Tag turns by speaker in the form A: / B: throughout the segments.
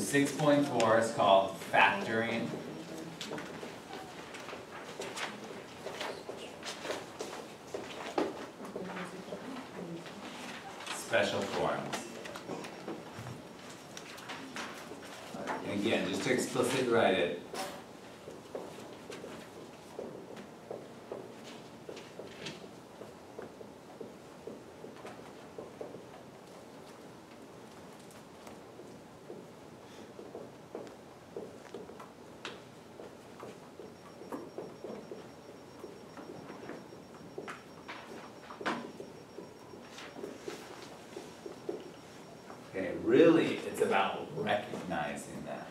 A: 6.4 is called factoring. Special forms. And again, just to explicitly write it. Okay, really, it's about recognizing that.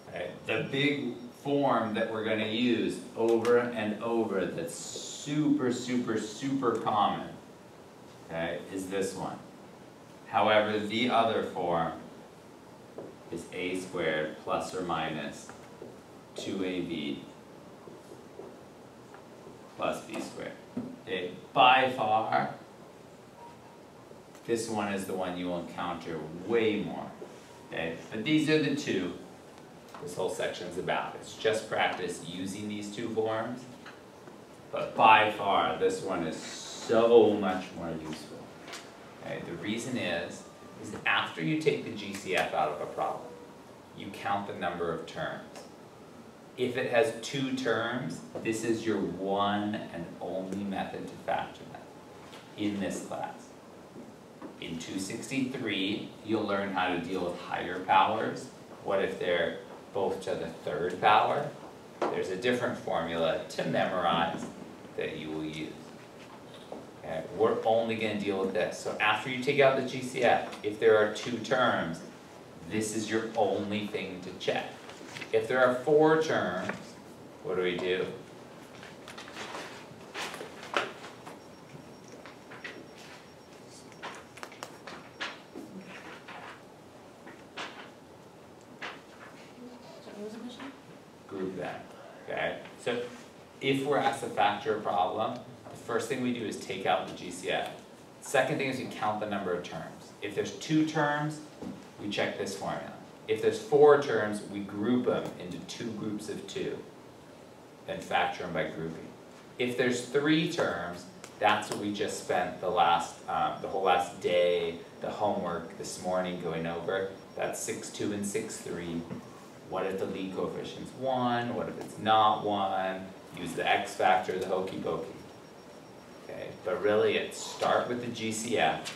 A: Okay? The big form that we're going to use over and over that's super, super, super common, okay, is this one. However, the other form is a squared plus or minus 2ab plus b squared. Okay, by far, this one is the one you will encounter way more, okay? But these are the two this whole section is about. It's just practice using these two forms, but by far, this one is so much more useful, okay? The reason is after you take the GCF out of a problem, you count the number of terms. If it has 2 terms, this is your one and only method to factor them in this class. In 263, you'll learn how to deal with higher powers. What if they're both to the 3rd power? There's a different formula to memorize that you will use. Okay? We're only going to deal with this. So after you take out the GCF, if there are 2 terms, this is your only thing to check. If there are 4 terms, what do? Group them, okay? So if we're asked to factor a problem, the first thing we do is take out the GCF. Second thing is we count the number of terms. If there's 2 terms, we check this formula. If there's 4 terms, we group them into 2 groups of 2 and factor them by grouping. If there's 3 terms, that's what we just spent the whole last day, the homework this morning going over. That's 6.2 and 6.3. What if the lead coefficient's 1? What if it's not 1? Use the X factor, the hokey pokey. Okay, but really it's start with the GCF,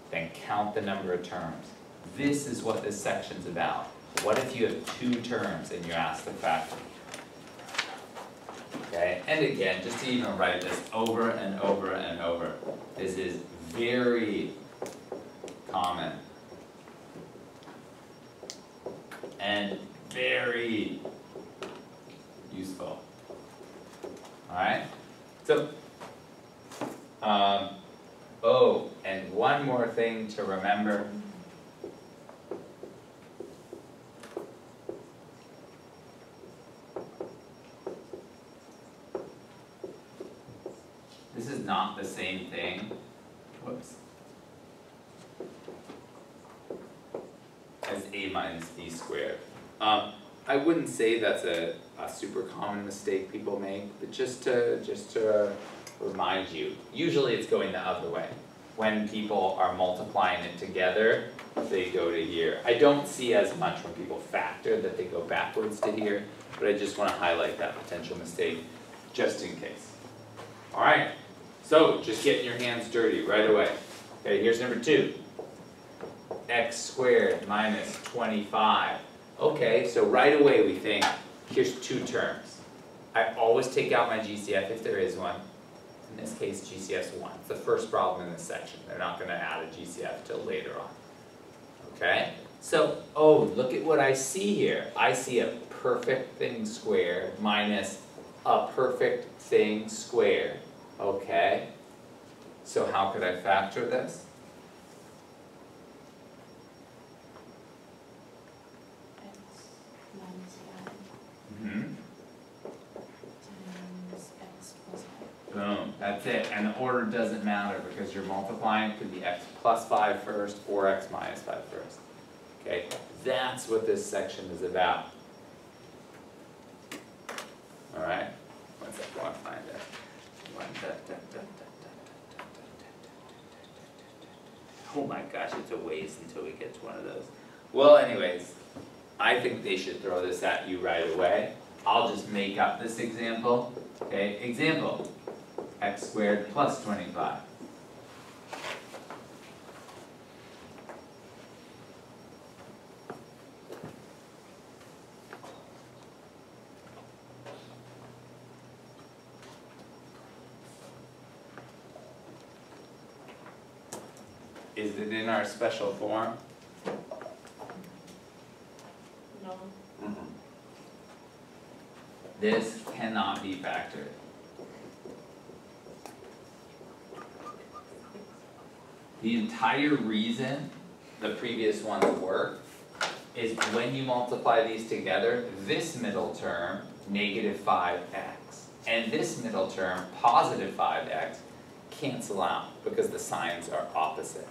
A: then count the number of terms. This is what this section's about. What if you have 2 terms and you're asked to factor? Okay, and again, just to even write this over and over and over, this is very common and very useful. Alright? So, oh, and one more thing to remember. This is not the same thing, whoops, as a minus b squared. I wouldn't say that's a super common mistake people make, but just to remind you, usually it's going the other way. When people are multiplying it together, they go to here. I don't see as much when people factor that they go backwards to here, but I just want to highlight that potential mistake just in case. All right, so just getting your hands dirty right away. Okay, here's number 2. X squared minus 25. Okay, so right away we think, here's 2 terms. I always take out my GCF if there is one. In this case, GCF's 1. It's the first problem in this section. They're not going to add a GCF till later on. Okay? So, oh, look at what I see here. I see a perfect thing squared minus a perfect thing squared. Okay? So how could I factor this? Boom, that's it. And the order doesn't matter because you're multiplying to the x plus 5 first or x minus 5 first. Okay, that's what this section is about. All right, one second, I want to find it. Oh my gosh, it's a ways until we get to one of those. Well, anyways, I think they should throw this at you right away. I'll just make up this example. Okay, example, x squared plus 25. Is it in our special form?
B: No.
A: This cannot be factored. The entire reason the previous ones work is when you multiply these together, this middle term, negative 5x, and this middle term, positive 5x, cancel out because the signs are opposite.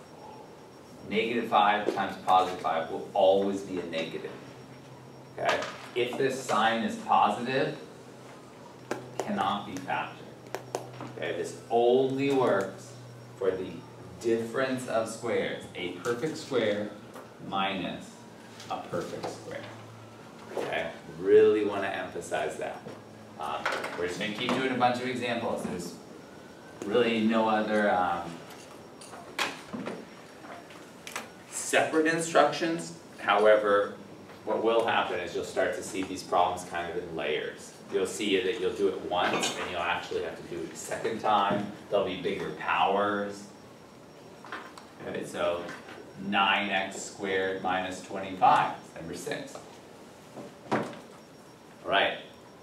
A: Negative 5 times positive 5 will always be a negative. Okay? If this sign is positive, cannot be factored. Okay? This only works for the difference of squares. A perfect square minus a perfect square. Okay? Really want to emphasize that. We're just going to keep doing a bunch of examples. There's really no other separate instructions. However, what will happen is you'll start to see these problems kind of in layers. You'll see that you'll do it once, and you'll actually have to do it a second time. There'll be bigger powers. Okay, so 9x squared minus 25, number 6. Alright,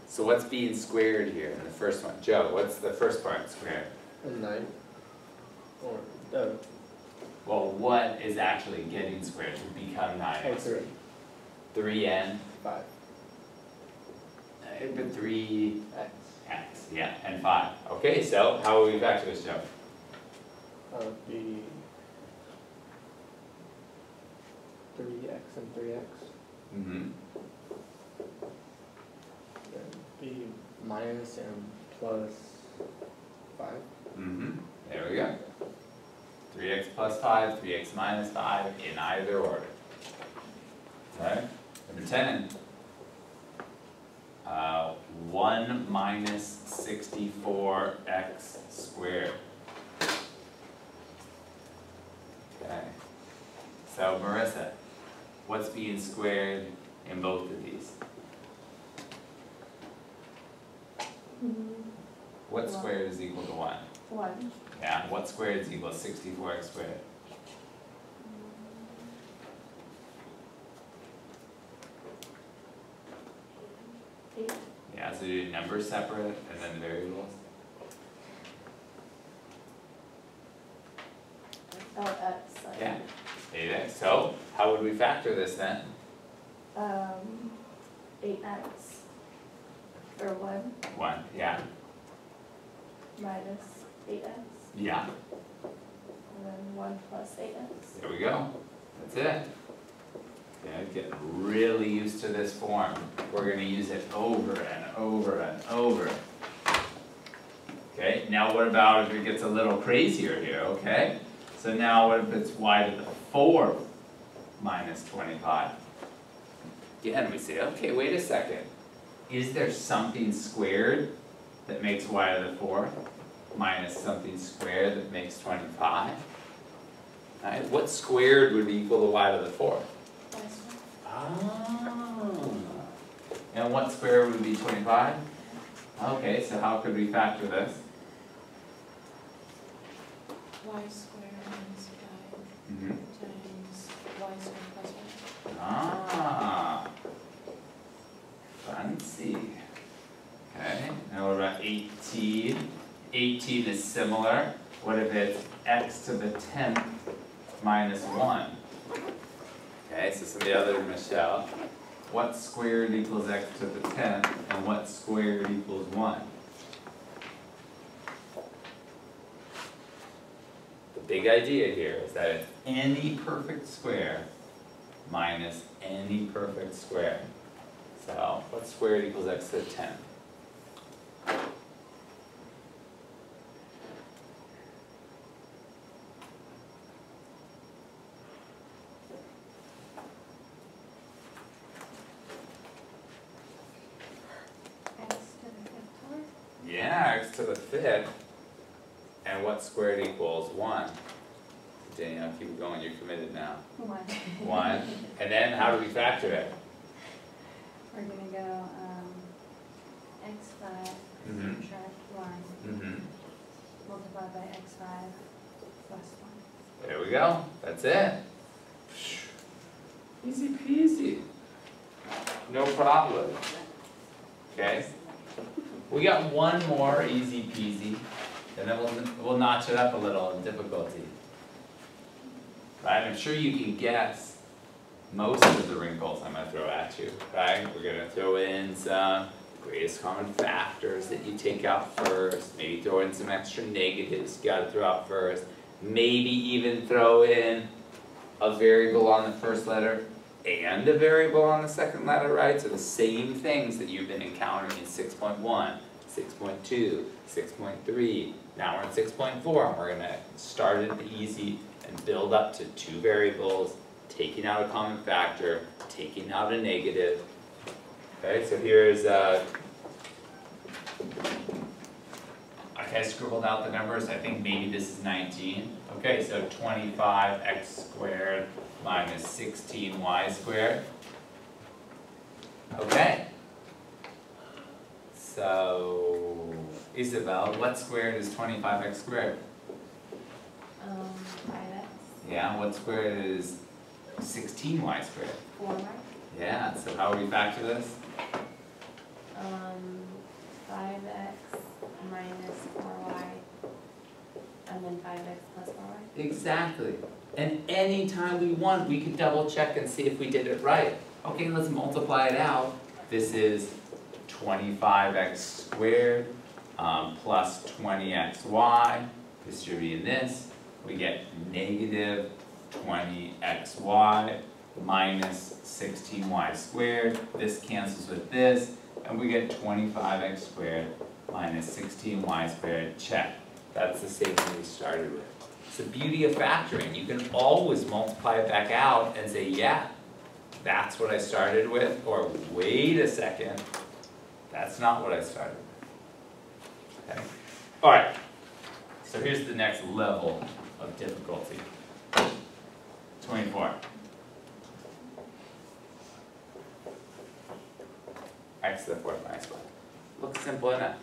A: so what's being squared here in the first one? Joe, what's the first part squared?
C: 9. Or,
A: Well, what is actually getting squared to become 9x?
C: 3.
A: 3 and?
C: 5.
A: But 3x,
C: X.
A: yeah, and 5. Okay, so how will we factor this, Joe?
C: That would be 3x and 3x.
A: Mm-hmm.
C: Then be minus and plus 5.
A: Mm-hmm. There we go. 3x plus 5, 3x minus 5, in either order. Okay, number 10. 1 minus 64x squared. Okay. So Marissa, what's being squared in both of these? What squared is equal to 1?
B: 1.
A: Yeah, what squared is equal to 64x squared? Yeah, so do numbers separate and then variables.
B: Oh, X.
A: Yeah, 8x. So how would we factor this then?
B: 8x. Or 1
A: 1, yeah.
B: minus 8x.
A: Yeah,
B: And then 1 plus 8x.
A: there we go. That's it. Okay, get really used to this form. We're going to use it over and over and over. Okay, now what about if it gets a little crazier here, okay? So now what if it's y to the 4th minus 25? Again, we say, okay, wait a second. Is there something squared that makes y to the 4th minus something squared that makes 25? Right? What squared would be equal to y to the 4th? Oh. And what square would be 25? Okay, so how could we factor this?
B: Y squared minus 5
A: Mm-hmm.
B: times y squared plus 1.
A: Ah, fancy. Okay, now what about 18? 18 is similar. What if it's x to the 10th minus 1? Okay, so some of the other Michelle. What squared equals x to the 10th and what squared equals 1? The big idea here is that it's any perfect square minus any perfect square. So what squared equals x to the 10th?
B: X to the 5th power?
A: Yeah, x to the 5th. And what squared equals 1? Danielle, keep it going, you're committed now.
B: 1.
A: 1. And then how do we factor it?
B: We're gonna go, x5,
A: Mhm.
B: subtract 1,
A: Mm-hmm.
B: multiply by x5 plus 1.
A: There we go. That's it. Easy peasy. No problem. Okay? We got one more easy peasy, and then we'll notch it up a little in difficulty. Right? I'm sure you can guess most of the wrinkles I'm going to throw at you. Right? We're going to throw in some greatest common factors that you take out first. Maybe throw in some extra negatives you got to throw out first. Maybe even throw in a variable on the first letter and a variable on the second letter, right? So the same things that you've been encountering in 6.1, 6.2, 6.3. Now we're in 6.4 and we're going to start at the easy and build up to two variables, taking out a common factor, taking out a negative. Okay, so here's okay, I scribbled out the numbers. I think maybe this is 19. Okay, so 25x squared minus 16y squared. Okay. So, Isabel, what squared is 25x squared?
B: 5x.
A: Yeah, what squared is 16y squared?
B: 4, right?
A: Yeah, so how would we factor this?
B: 5x minus 4y, and then 5x plus 4y.
A: Exactly. And anytime we want, we could double check and see if we did it right. Okay, let's multiply it out. This is 25x squared plus 20xy. Distributing this, we get negative 20xy minus 16y squared. This cancels with this, and we get 25x squared minus 16y squared. Check. That's the same thing we started with. It's the beauty of factoring. You can always multiply it back out and say, yeah, that's what I started with, or wait a second, that's not what I started with. Okay? All right, so here's the next level of difficulty. 24. X to the 4th minus 1. Looks simple enough.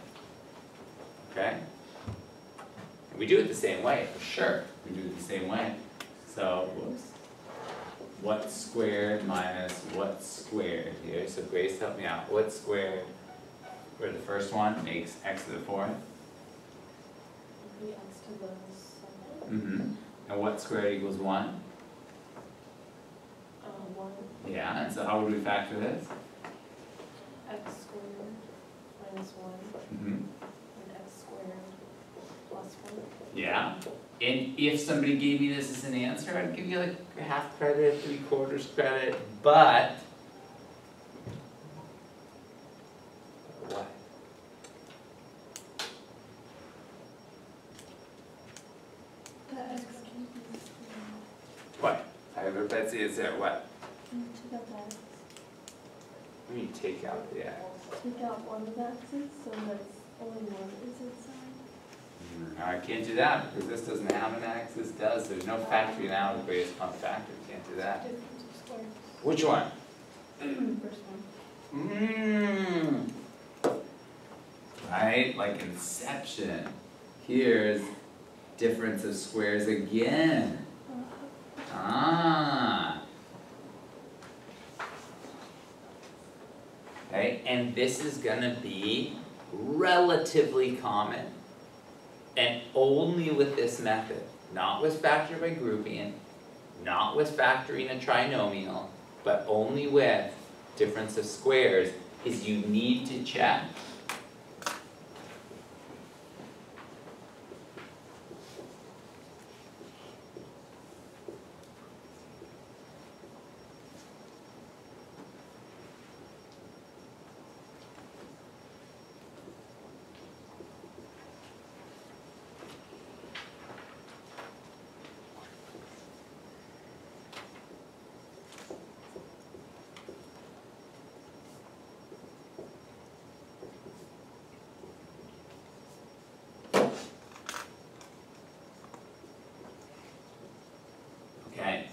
A: Okay? And we do it the same way, for sure. We do it the same way. So, whoops. What squared minus what squared here? So Grace, help me out. What squared for the first one makes x to the 4th?
B: Be x to the 7th.
A: Mm-hmm. And what squared equals 1?
B: 1.
A: Yeah, and so how would we factor this?
B: X squared minus 1,
A: Mm-hmm.
B: and x squared plus 1.
A: Yeah. And if somebody gave me this as an answer, I'd give you like half credit, 3/4 credit, but what?
B: The x can be squared
A: What? I have a Betsy is there, what?
B: into the x.
A: Let me take out the x.
B: Take out one of the x's, so that's only one is inside.
A: No, I can't do that because this doesn't have an x, this does. There's no factoring out of the greatest common factor. Can't do that.
B: Difference of squares.
A: Which one?
B: First one.
A: Right? Like Inception. Here's difference of squares again. Ah. Okay, and this is gonna be relatively common. And only with this method, not with factor by grouping, not with factoring a trinomial, but only with difference of squares, is you need to check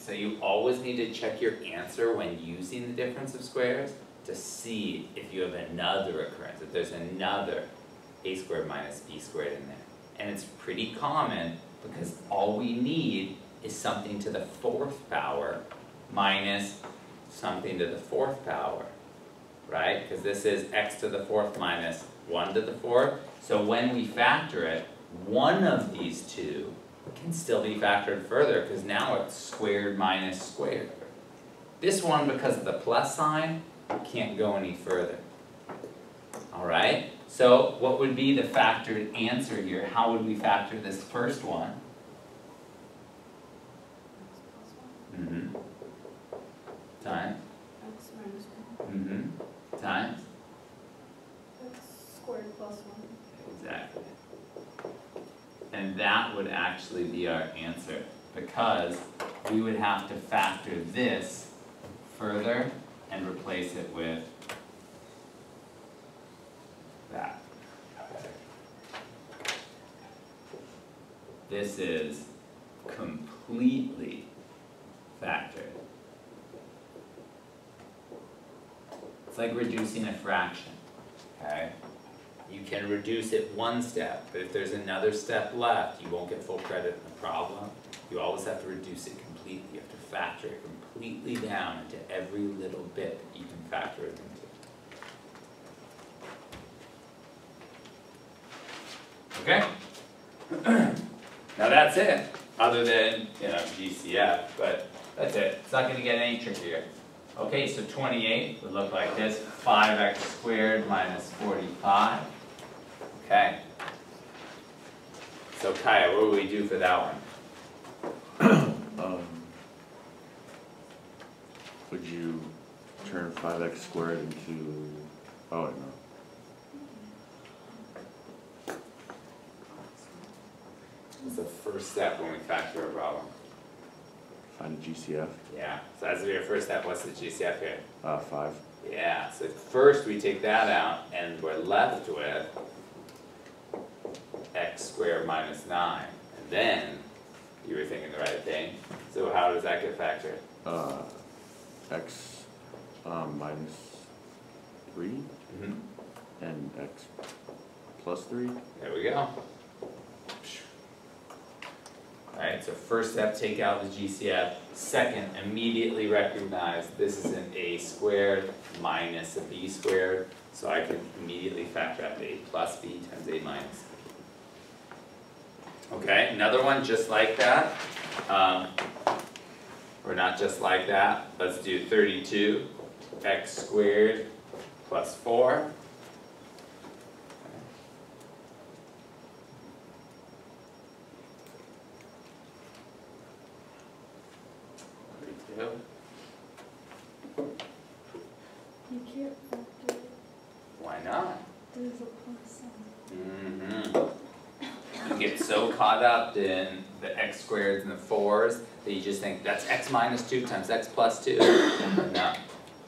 A: So you always need to check your answer when using the difference of squares to see if you have another occurrence, if there's another a squared minus b squared in there. And it's pretty common because all we need is something to the fourth power minus something to the fourth power, right? Because this is x to the fourth minus 1 to the fourth. So when we factor it, one of these two can still be factored further because now it's squared minus squared. This one, because of the plus sign, can't go any further. Alright? So what would be the factored answer here? How would we factor this first one? Times?
B: X minus 1.
A: Times?
B: X squared plus 1.
A: Exactly. And that would actually be our answer because we would have to factor this further and replace it with that. This is completely factored. It's like reducing a fraction, okay? You can reduce it one step, but if there's another step left, you won't get full credit in the problem. You always have to reduce it completely. You have to factor it completely down into every little bit that you can factor it into. Okay? Now that's it, other than, GCF, but that's it. It's not gonna get any trickier. Okay, so 28 would look like this, 5x squared minus 45. Okay. So Kaya, what would we do for that one?
D: Would you turn 5x squared into, oh no.
A: What's the first step when we factor a problem?
D: Find a GCF.
A: Yeah, so that's your first step. What's the GCF here?
D: 5.
A: Yeah, so first we take that out and we're left with x squared minus 9. And then, you were thinking the right thing. So how does that get factored?
D: X minus 3 and x plus 3.
A: There we go. Alright, so first step, take out the GCF. Second, immediately recognize this is an a squared minus a b squared. So I can immediately factor out a plus b times a minus. Okay, another one just like that. Or not just like that. Let's do 32 x squared plus 4. 32.
B: You can't factor it.
A: Why not?
B: There's a plus sign.
A: You get so caught up in the x squareds and the 4s that you just think that's x minus 2 times x plus 2. No,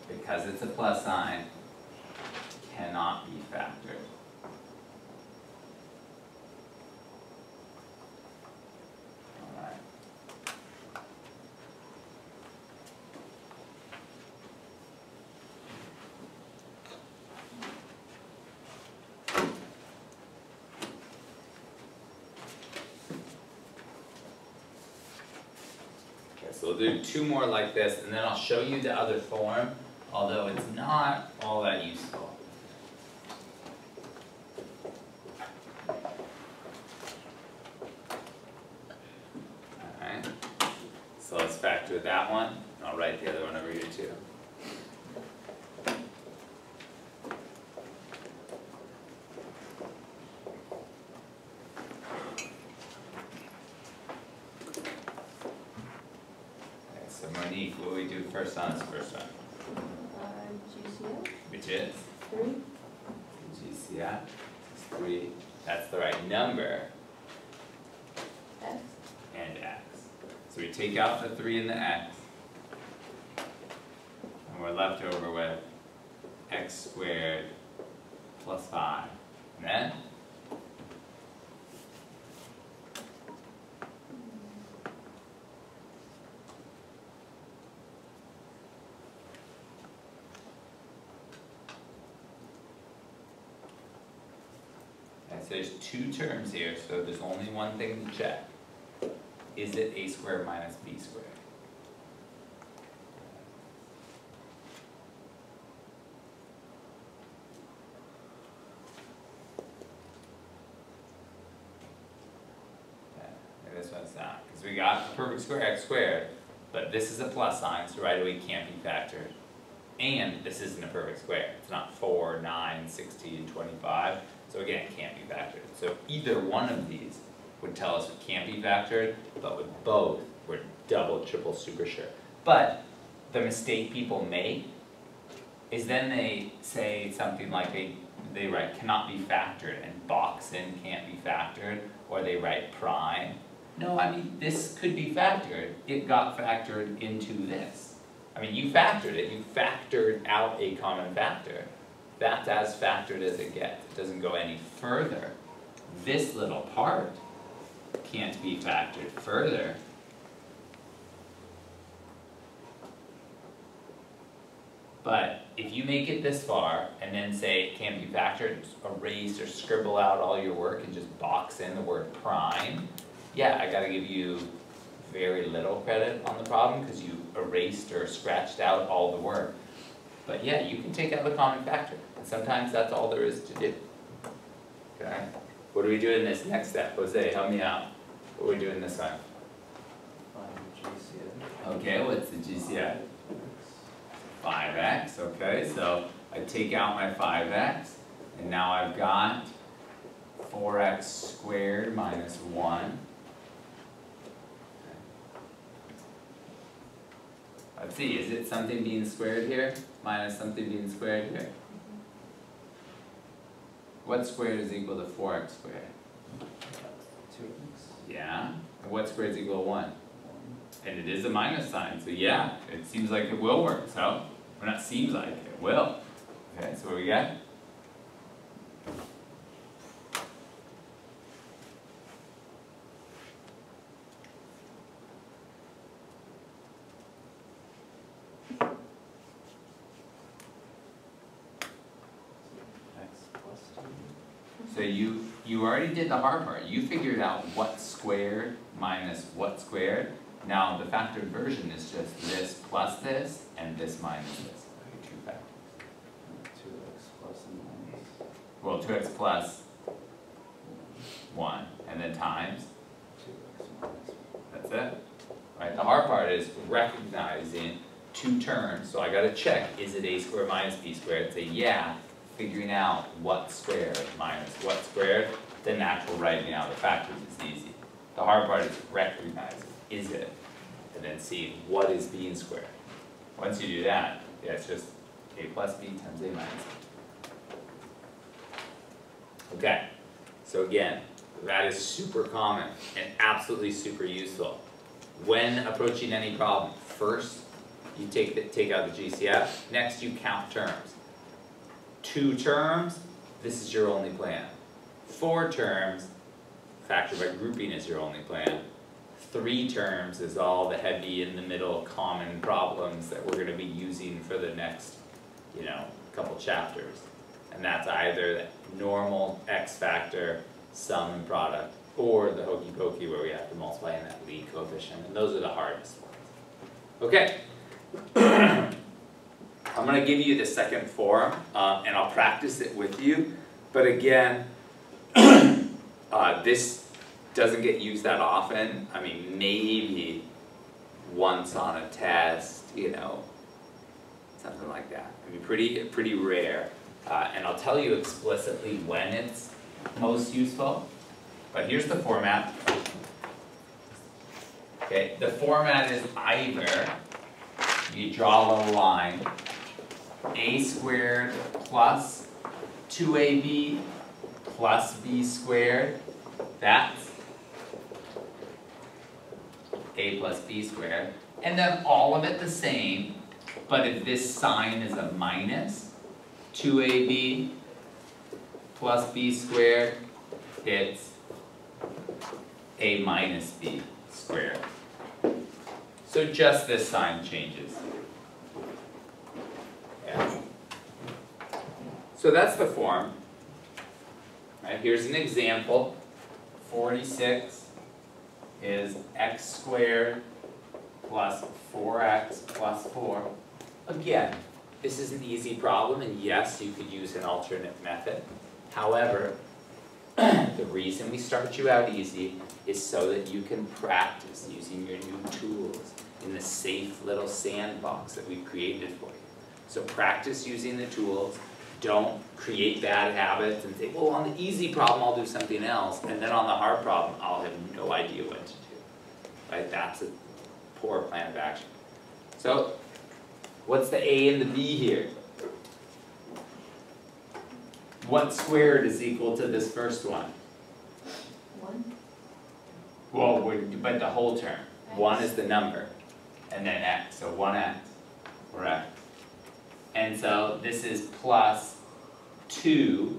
A: because it's a plus sign, it cannot be factored. Alright. So we'll do 2 more like this, and then I'll show you the other form, although it's not all that useful. Alright, so let's factor that one. I'll write the other one over here too. What will we do first on this first one?
B: GCF.
A: Which is?
B: 3.
A: GCF is 3. That's the right number.
B: X.
A: And x. So we take out the 3 and the x. And we're left over with x squared plus 5. And then? So there's two terms here, so there's only one thing to check. Is it a squared minus b squared? Okay, maybe this one's not, because we got the perfect square x squared, but this is a plus sign, so right away it can't be factored. And this isn't a perfect square. It's not 4, 9, 16, 25. So again, it can't be factored. So either one of these would tell us it can't be factored, but with both, we're double, triple, super sure. But the mistake people make is then they say something like they write cannot be factored and box in can't be factored, or they write prime. No, I mean, this could be factored. It got factored into this. I mean, you factored it, you factored out a common factor. That's as factored as it gets. It doesn't go any further. This little part can't be factored further. But if you make it this far and then say it can't be factored, erase or scribble out all your work and just box in the word prime, yeah, I gotta give you very little credit on the problem because you erased or scratched out all the work. But yeah, you can take out the common factor. And sometimes that's all there is to do. Okay? What do we do in this next step? Jose, help me out. What are we doing this time?
C: Find GCF.
A: Okay, what's the GCF? 5x, okay, so I take out my 5x, and now I've got 4x squared minus 1. Let's see, is it something being squared here, minus something being squared here? What squared is equal to 4x squared?
C: 2x.
A: Yeah, and what squared is equal to 1? And it is a minus sign, so yeah, it seems like it will work, so, or not seems like, it will. Okay, so what we got? So you already did the hard part. You figured out what squared minus what squared. Now the factored version is just this plus this and this minus this. Two factors.
C: 2x plus and minus.
A: Well, 2x plus 1 and then times.
C: 2x minus 1.
A: That's it. Right. The hard part is recognizing two terms. So I got to check: is it a squared minus b squared? Say yeah. Figuring out what squared minus what squared, the natural writing out of the factors is easy. The hard part is recognizing, is it? And then see what is being squared. Once you do that, yeah, it's just a plus b times a minus b. Okay, so again, that is super common and absolutely super useful. When approaching any problem, first you take out the GCF, next you count terms. 2 terms, this is your only plan. 4 terms, factor by grouping is your only plan. 3 terms is all the heavy in the middle common problems that we're going to be using for the next, couple chapters. And that's either the normal x factor, sum and product, or the hokey pokey where we have to multiply in that lead coefficient. And those are the hardest ones. Okay. I'm going to give you the second form, and I'll practice it with you. But again, this doesn't get used that often. I mean, maybe once on a test, something like that. It'd be pretty rare. And I'll tell you explicitly when it's most useful. But here's the format. Okay, the format is either you draw a little line, a squared plus 2ab plus b squared, that's a plus b squared, and then all of it the same, but if this sign is a minus, 2ab plus b squared, it's a minus b squared. So just this sign changes. Yeah. So that's the form. Right, here's an example. 46 is x squared plus 4x plus 4. Again, this is an easy problem, and yes, you could use an alternate method. However, the reason we start you out easy is so that you can practice using your new tools in the safe little sandbox that we've created for you. So practice using the tools. Don't create bad habits and say, well, on the easy problem I'll do something else, and then on the hard problem I'll have no idea what to do. Right? That's a poor plan of action. So what's the A and the B here? What squared is equal to this first one?
B: 1.
A: Well, but the whole term. 1 is the number, and then x, so 1x, or x. And so this is plus 2a,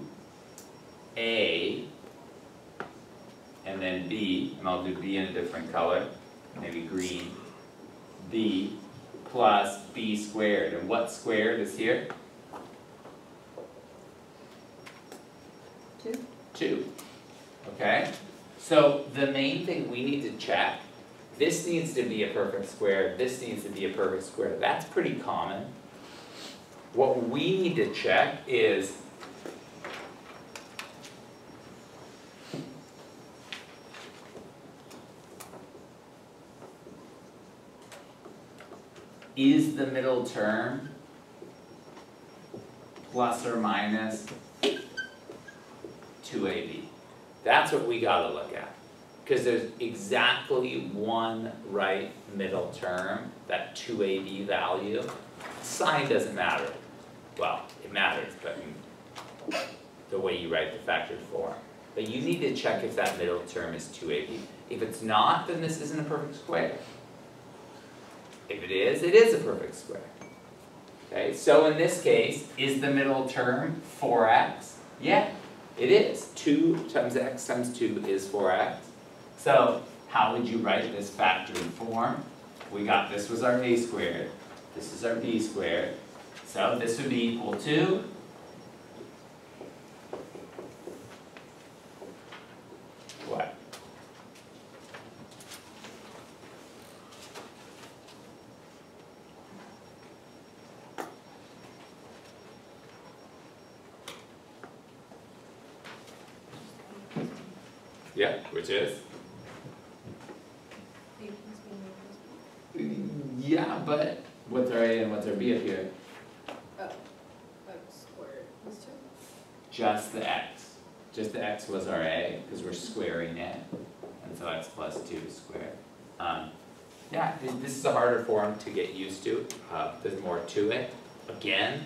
A: and then b, and I'll do b in a different color, maybe green, b plus b squared. And what squared is here?
B: 2.
A: 2. Okay? So the main thing we need to check, this needs to be a perfect square, this needs to be a perfect square. That's pretty common. What we need to check is the middle term plus or minus 2ab? That's what we gotta look at. Because there's exactly one right middle term, that 2ab value. Sign doesn't matter. Well, it matters, but the way you write the factored form. But you need to check if that middle term is 2ab. If it's not, then this isn't a perfect square. If it is a perfect square. Okay, so in this case, is the middle term 4x? Yeah, it is. 2 times x times 2 is 4x. So how would you write this factored form? We got this was our a squared, this is our b squared. So this would be equal to what? Yeah, which is? Yeah, but what's our a and what's our b up here?
B: X squared plus 2.
A: Just the x. Just the x was our a, because we're squaring it. And so x plus 2 is squared. Yeah, this is a harder form to get used to. There's more to it. Again,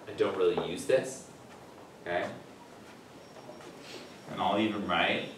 A: I don't really use this. Okay? And I'll even write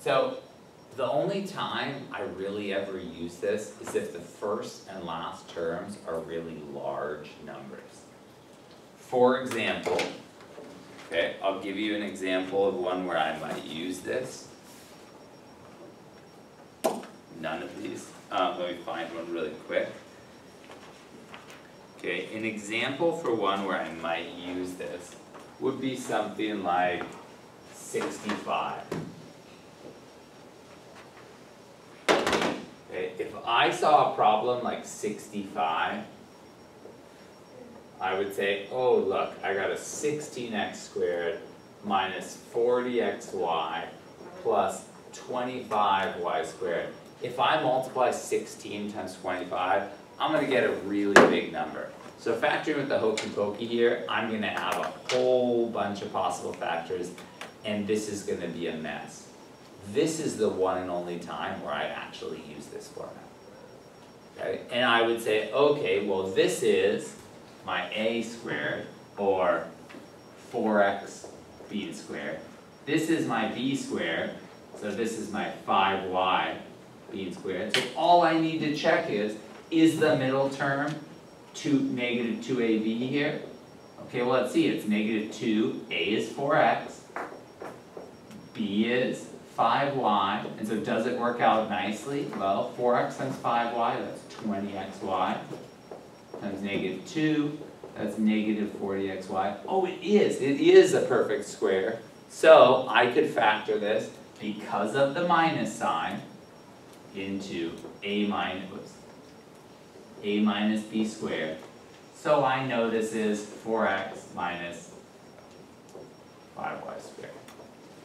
A: so the only time I really ever use this is if the first and last terms are really large numbers. For example, okay, I'll give you an example of one where I might use this. None of these. Let me find one really quick. Okay, an example for one where I might use this would be something like 65. Okay, if I saw a problem like 65, I would say, oh look, I got a 16x squared minus 40xy plus 25y squared. If I multiply 16 times 25, I'm gonna get a really big number. So factoring with the hokey pokey here, I'm gonna have a whole bunch of possible factors, and this is gonna be a mess. This is the one and only time where I actually use this format. Okay, and I would say, okay, well this is my a squared, or 4x b squared. This is my b squared, so this is my 5y b squared. So all I need to check is the middle term negative 2ab here? Okay, well let's see, it's negative 2, a is 4x, b is 5y, and so does it work out nicely? Well, 4x times 5y, that's 20xy, times negative 2, that's negative 40xy. Oh, it is a perfect square. So I could factor this, because of the minus sign, into a minus b squared. So I know this is 4x minus 5y squared.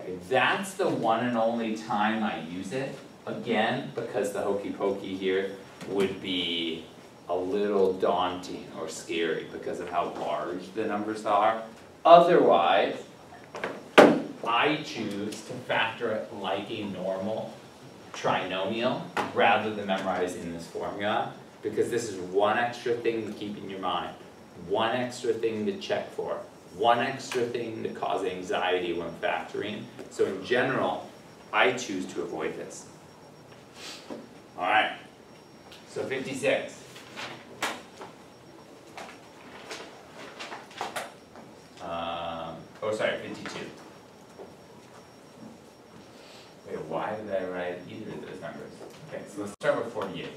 A: Okay, that's the one and only time I use it. Again, because the hokey pokey here would be a little daunting or scary because of how large the numbers are. Otherwise, I choose to factor it like a normal trinomial rather than memorizing this formula, because this is one extra thing to keep in your mind, one extra thing to check for, one extra thing to cause anxiety when factoring. So in general, I choose to avoid this. Alright, so 56. Oh sorry, 52. Wait, why did I write either of those numbers? Okay, so let's start with 48.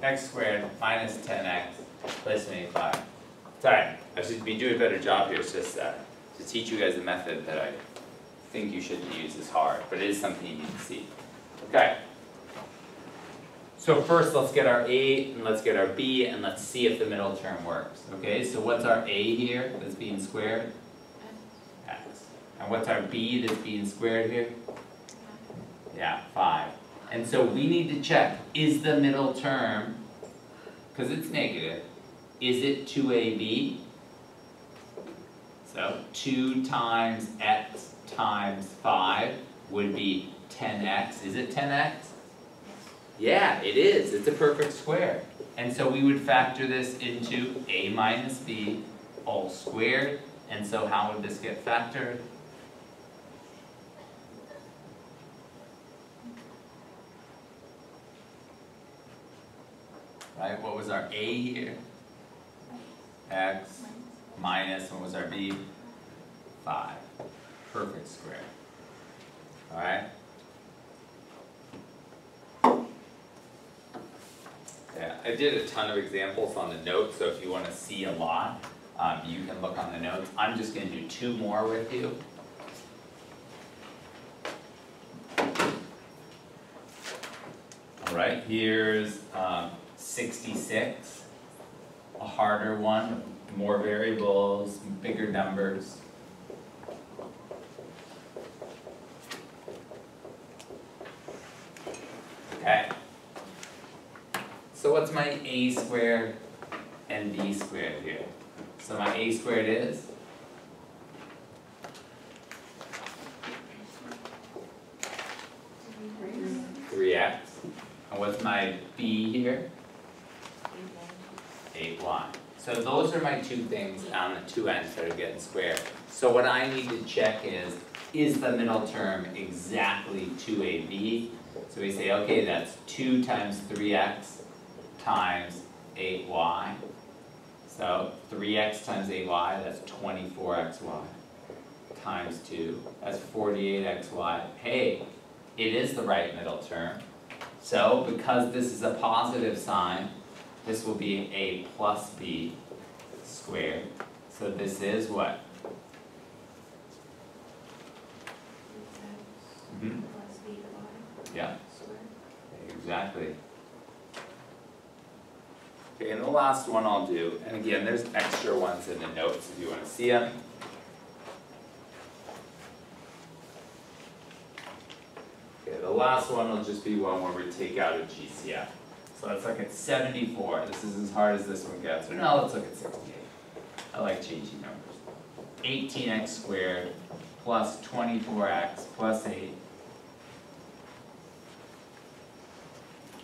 A: X squared minus 10x plus 25. Sorry, I should be doing a better job here. It's just to teach you guys a method that I think you shouldn't use as hard, but it is something you need to see. Okay. So first let's get our A and let's get our B and let's see if the middle term works. Okay, so what's our A here that's being squared? X. And what's our B that's being squared here? Yeah, 5. And so we need to check, is the middle term, because it's negative, is it 2ab? So 2 times x times 5 would be 10x. Is it 10x? Yeah, it is. It's a perfect square. And so we would factor this into a minus b all squared. And so how would this get factored? Right, what was our a here? X minus, what was our b? 5. Perfect square. Alright? Yeah, I did a ton of examples on the notes, so if you want to see a lot, you can look on the notes. I'm just going to do 2 more with you. Alright, here's 66, a harder one, more variables, bigger numbers. Okay. So what's my a squared and b squared here? So my a squared is? Three x. And what's my b here? 8y. So those are my 2 things on the 2 ends that are getting squared. So what I need to check is the middle term exactly 2ab? So we say, okay, that's 2 times 3x times 8y. So 3x times 8y, that's 24xy times 2. That's 48xy. Hey, it is the right middle term. So because this is a positive sign, this will be a plus b squared. So this is what? Mm-hmm. Yeah, exactly. Okay, and the last one I'll do, and again, there's extra ones in the notes if you want to see them. last one will just be one where we take out a GCF. So let's look at 74. This is as hard as this one gets. Or no, let's look at 68. I like changing numbers. 18x squared plus 24x plus 8.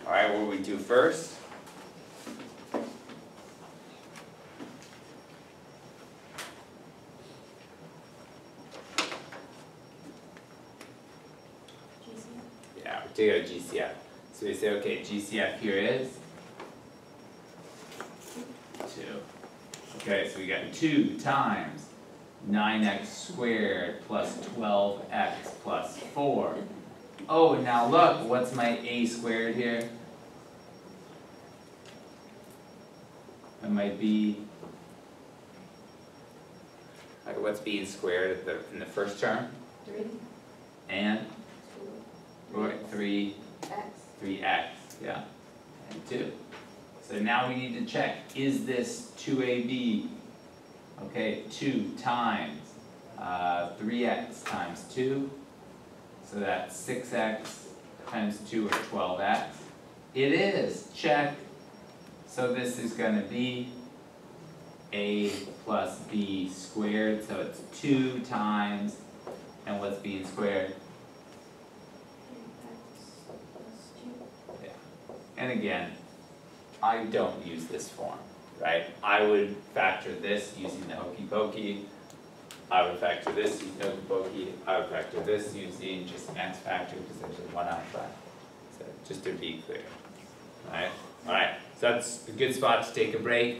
A: Alright, what do we do first?
B: GCF.
A: Yeah, we take out GCF. So we say, okay, GCF here is 2. Okay, so we got 2 times 9x squared plus 12x plus 4. Oh, now look, what's my a squared here? That might be, like, what's b squared in the first term?
B: 3,
A: And
B: 2,
A: what, 3,
B: X.
A: 3x, yeah, and 2. So now we need to check, is this 2ab? Okay, 2 times 3x times 2, so that's 6x times 2 or 12x. It is, check. So this is gonna be a plus b squared, so it's 2 times, and what's b squared?
B: 3X plus 2.
A: And again, I don't use this form, right? I would factor this using the hokey pokey. I would factor this using the hokey pokey. I would factor this using just max factor because there's a 1 outside. So just to be clear, alright? Alright, so that's a good spot to take a break.